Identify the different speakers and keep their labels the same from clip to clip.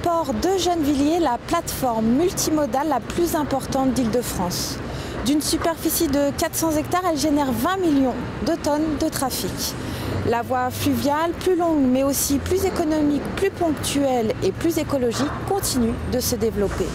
Speaker 1: port de Gennevilliers, la plateforme multimodale la plus importante d'Île-de-France. D'une superficie de 400 hectares, elle génère 20 millions de tonnes de trafic. La voie fluviale, plus longue mais aussi plus économique, plus ponctuelle et plus écologique, continue de se développer.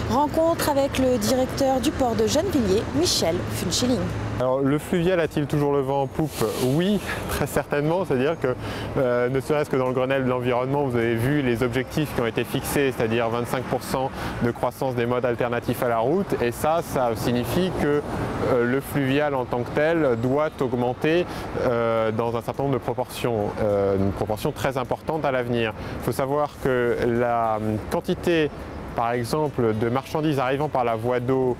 Speaker 1: Rencontre avec le directeur du port de Gennevilliers, Michel Funchilling.
Speaker 2: Alors, le fluvial a-t-il toujours le vent en poupe? Oui, très certainement. C'est-à-dire que, ne serait-ce que dans le Grenelle de l'environnement, vous avez vu les objectifs qui ont été fixés, c'est-à-dire 25% de croissance des modes alternatifs à la route. Et ça signifie que le fluvial en tant que tel doit augmenter dans un certain nombre de proportions, une proportion très importante à l'avenir. Il faut savoir que la quantité par exemple de marchandises arrivant par la voie d'eau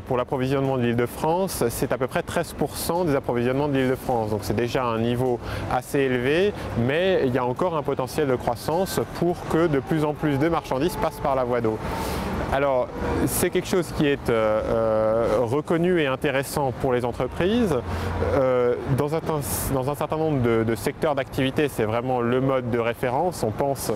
Speaker 2: pour l'approvisionnement de l'Île-de-France, c'est à peu près 13% des approvisionnements de l'Île-de-France. Donc c'est déjà un niveau assez élevé, mais il y a encore un potentiel de croissance pour que de plus en plus de marchandises passent par la voie d'eau. Alors, c'est quelque chose qui est reconnu et intéressant pour les entreprises. Dans un certain nombre de secteurs d'activité, c'est vraiment le mode de référence. On pense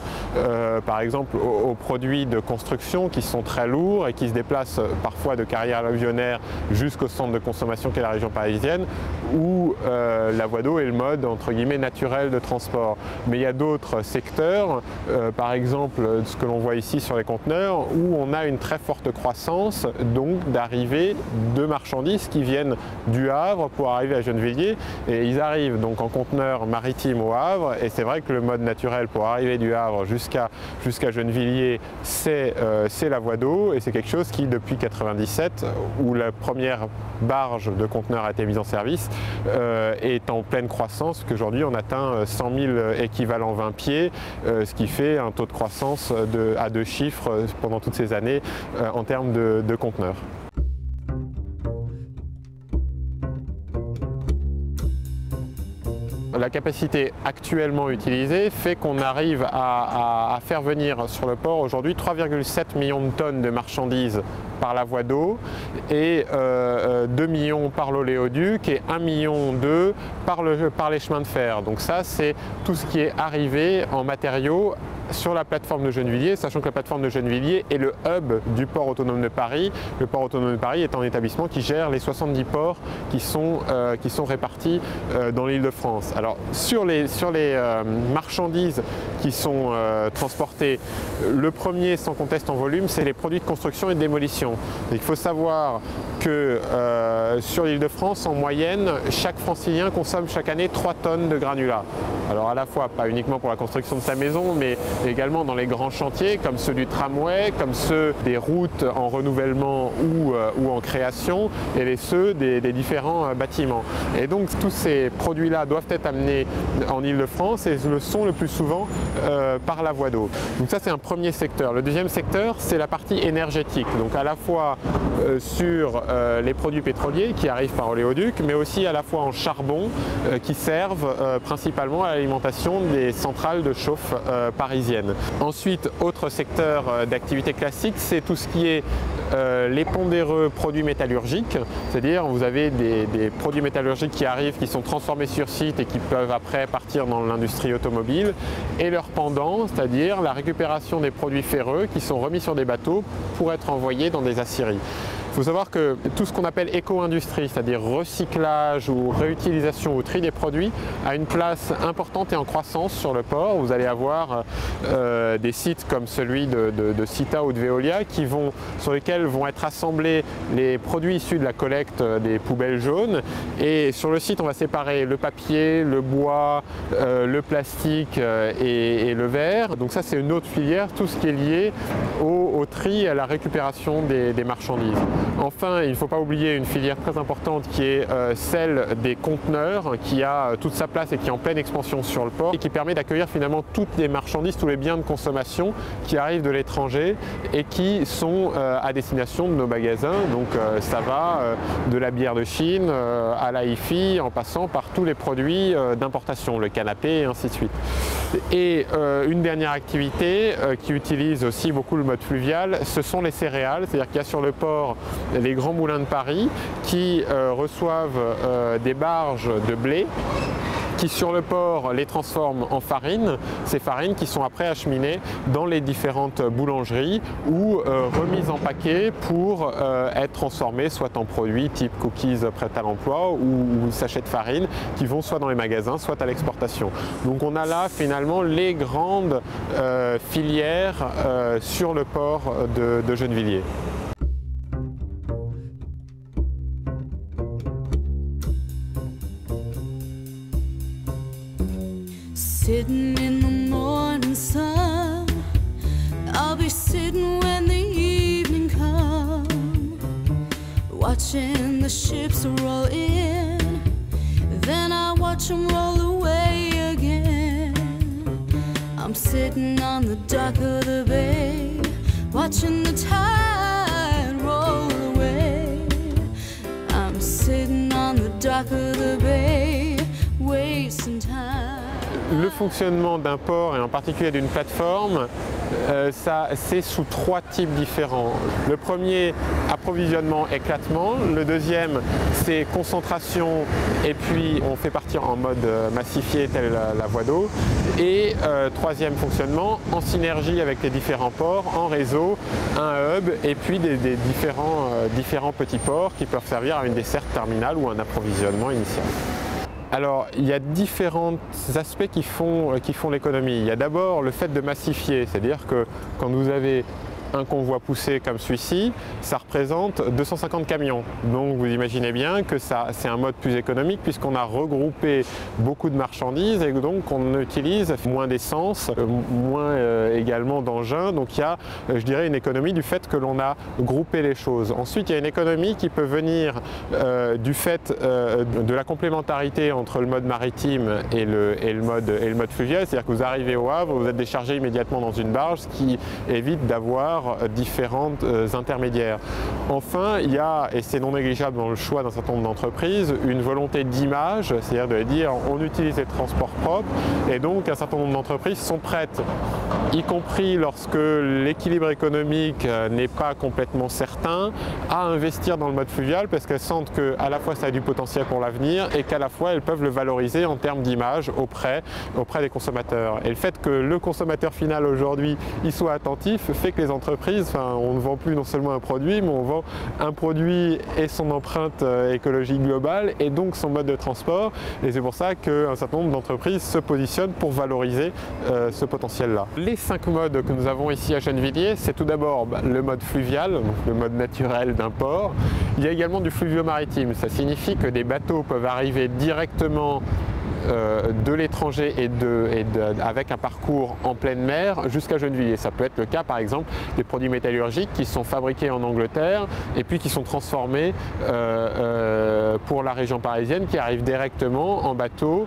Speaker 2: par exemple aux produits de construction qui sont très lourds et qui se déplacent parfois de carrières alluvionnaires jusqu'au centre de consommation qu'est la région parisienne, où la voie d'eau est le mode entre guillemets naturel de transport. Mais il y a d'autres secteurs, par exemple ce que l'on voit ici sur les conteneurs, où on a une très forte croissance donc d'arrivée de marchandises qui viennent du Havre pour arriver à Gennevilliers, et ils arrivent donc en conteneurs maritimes au Havre, et c'est vrai que le mode naturel pour arriver du Havre jusqu'à Gennevilliers, c'est la voie d'eau, et c'est quelque chose qui depuis 1997, où la première barge de conteneurs a été mise en service, est en pleine croissance, qu'aujourd'hui on atteint 100 000 équivalents 20 pieds, ce qui fait un taux de croissance à 2 chiffres pendant toutes ces années en termes de conteneurs. La capacité actuellement utilisée fait qu'on arrive à faire venir sur le port aujourd'hui 3,7 millions de tonnes de marchandises par la voie d'eau et 2 millions par l'oléoduc et 1,2 million par les chemins de fer. Donc ça, c'est tout ce qui est arrivé en matériaux sur la plateforme de Gennevilliers, sachant que la plateforme de Gennevilliers est le hub du port autonome de Paris. Le port autonome de Paris est un établissement qui gère les 70 ports qui sont répartis dans l'Île-de-France. Alors sur les marchandises qui sont transportées, le premier sans conteste en volume, c'est les produits de construction et de démolition. Il faut savoir que sur l'Île-de-France, en moyenne, chaque francilien consomme chaque année 3 tonnes de granulats. Alors à la fois, pas uniquement pour la construction de sa maison, mais également dans les grands chantiers comme ceux du tramway, comme ceux des routes en renouvellement ou en création, et ceux des différents bâtiments. Et donc tous ces produits-là doivent être amenés en Île-de-France et le sont le plus souvent par la voie d'eau. Donc ça, c'est un premier secteur. Le deuxième secteur, c'est la partie énergétique. Donc à la fois sur les produits pétroliers qui arrivent par oléoduc, mais aussi à la fois en charbon qui servent principalement à l'alimentation des centrales de chauffe parisiennes. Ensuite, autre secteur d'activité classique, c'est tout ce qui est les pondéreux produits métallurgiques, c'est-à-dire vous avez des produits métallurgiques qui arrivent, qui sont transformés sur site et qui peuvent après partir dans l'industrie automobile, et leur pendant, c'est-à-dire la récupération des produits ferreux qui sont remis sur des bateaux pour être envoyés dans des aciéries. Il faut savoir que tout ce qu'on appelle éco-industrie, c'est-à-dire recyclage ou réutilisation ou tri des produits, a une place importante et en croissance sur le port. Vous allez avoir des sites comme celui de Cita ou de Veolia sur lesquels vont être assemblés les produits issus de la collecte des poubelles jaunes. Et sur le site, on va séparer le papier, le bois, le plastique et le verre. Donc ça, c'est une autre filière, tout ce qui est lié au tri et à la récupération des marchandises. Enfin, il ne faut pas oublier une filière très importante qui est celle des conteneurs, qui a toute sa place et qui est en pleine expansion sur le port et qui permet d'accueillir finalement toutes les marchandises, tous les biens de consommation qui arrivent de l'étranger et qui sont à destination de nos magasins. Donc ça va de la bière de Chine à la hi-fi, en passant par tous les produits d'importation, le canapé et ainsi de suite. Et une dernière activité qui utilise aussi beaucoup le mode fluvial, ce sont les céréales, c'est-à-dire qu'il y a sur le port les grands moulins de Paris qui reçoivent des barges de blé qui sur le port les transforment en farine, ces farines qui sont après acheminées dans les différentes boulangeries ou remises en paquet pour être transformées soit en produits type cookies prêts à l'emploi ou sachets de farine qui vont soit dans les magasins, soit à l'exportation. Donc on a là finalement les grandes filières sur le port de Gennevilliers.
Speaker 3: Sitting in the morning sun, I'll be sitting when the evening comes, watching the ships roll in, then I watch them roll away again. I'm sitting on the dock of the bay, watching the tide roll away. I'm sitting on the dock of the bay, wasting time.
Speaker 2: Le fonctionnement d'un port et en particulier d'une plateforme, c'est sous trois types différents. Le premier, approvisionnement, éclatement. Le deuxième, c'est concentration et puis on fait partir en mode massifié tel la voie d'eau. Et troisième fonctionnement, en synergie avec les différents ports, en réseau, un hub et puis des différents petits ports qui peuvent servir à une desserte terminale ou un approvisionnement initial. Alors, il y a différents aspects qui font l'économie. Il y a d'abord le fait de massifier, c'est-à-dire que quand vous avez un convoi poussé comme celui-ci, ça représente 250 camions. Donc vous imaginez bien que c'est un mode plus économique puisqu'on a regroupé beaucoup de marchandises et donc on utilise moins d'essence, moins également d'engins. Donc il y a, je dirais, une économie du fait que l'on a groupé les choses. Ensuite, il y a une économie qui peut venir du fait de la complémentarité entre le mode maritime et le mode fluvial. C'est-à-dire que vous arrivez au Havre, vous êtes déchargé immédiatement dans une barge, ce qui évite d'avoir différentes intermédiaires. Enfin, il y a, et c'est non négligeable dans le choix d'un certain nombre d'entreprises, une volonté d'image, c'est-à-dire de dire on utilise les transports propres et donc un certain nombre d'entreprises sont prêtes, y compris lorsque l'équilibre économique n'est pas complètement certain, à investir dans le mode fluvial parce qu'elles sentent qu'à la fois ça a du potentiel pour l'avenir et qu'à la fois elles peuvent le valoriser en termes d'image auprès des consommateurs. Et le fait que le consommateur final aujourd'hui y soit attentif fait que les entreprises, on ne vend plus non seulement un produit, mais on vend un produit et son empreinte écologique globale et donc son mode de transport. Et c'est pour ça qu'un certain nombre d'entreprises se positionnent pour valoriser ce potentiel-là. Les 5 modes que nous avons ici à Gennevilliers, c'est tout d'abord le mode fluvial, donc le mode naturel d'un port. Il y a également du fluvio-maritime. Ça signifie que des bateaux peuvent arriver directement de l'étranger avec un parcours en pleine mer jusqu'à Gennevilliers. Ça peut être le cas par exemple des produits métallurgiques qui sont fabriqués en Angleterre et puis qui sont transformés pour la région parisienne, qui arrivent directement en bateau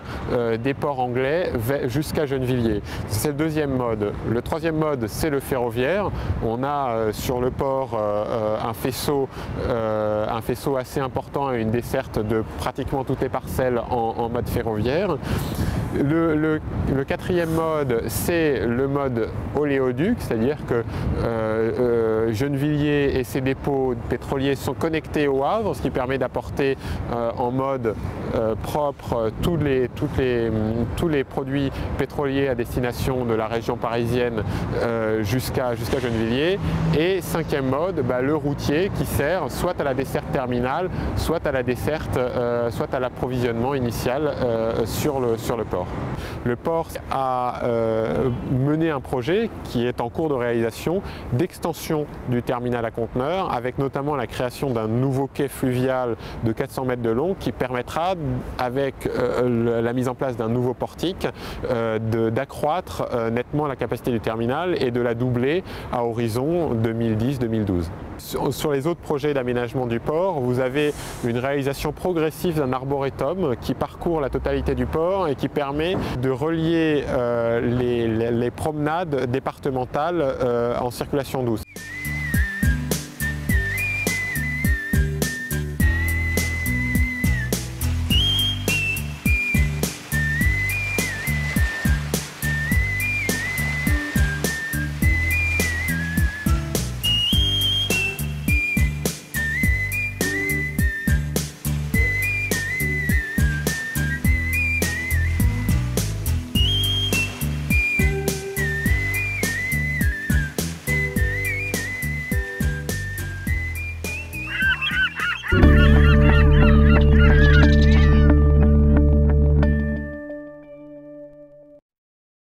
Speaker 2: des ports anglais jusqu'à Gennevilliers. C'est le deuxième mode. Le troisième mode, c'est le ferroviaire. On a sur le port un faisceau assez important et une desserte de pratiquement toutes les parcelles en mode ferroviaire. Le quatrième mode, c'est le mode oléoduc, c'est-à-dire que Gennevilliers et ses dépôts pétroliers sont connectés au Havre, ce qui permet d'apporter en mode propre tous les produits pétroliers à destination de la région parisienne jusqu'à Gennevilliers. Et cinquième mode, le routier qui sert soit à la desserte terminale, soit à la desserte, soit à l'approvisionnement initial sur le port. Le port a mené un projet qui est en cours de réalisation d'extension du terminal à conteneurs, avec notamment la création d'un nouveau quai fluvial de 400 mètres de long qui permettra, avec la mise en place d'un nouveau portique, d'accroître nettement la capacité du terminal et de la doubler à horizon 2010-2012. Sur les autres projets d'aménagement du port, vous avez une réalisation progressive d'un arboretum qui parcourt la totalité du port et qui permet de relier les promenades départementales en circulation douce.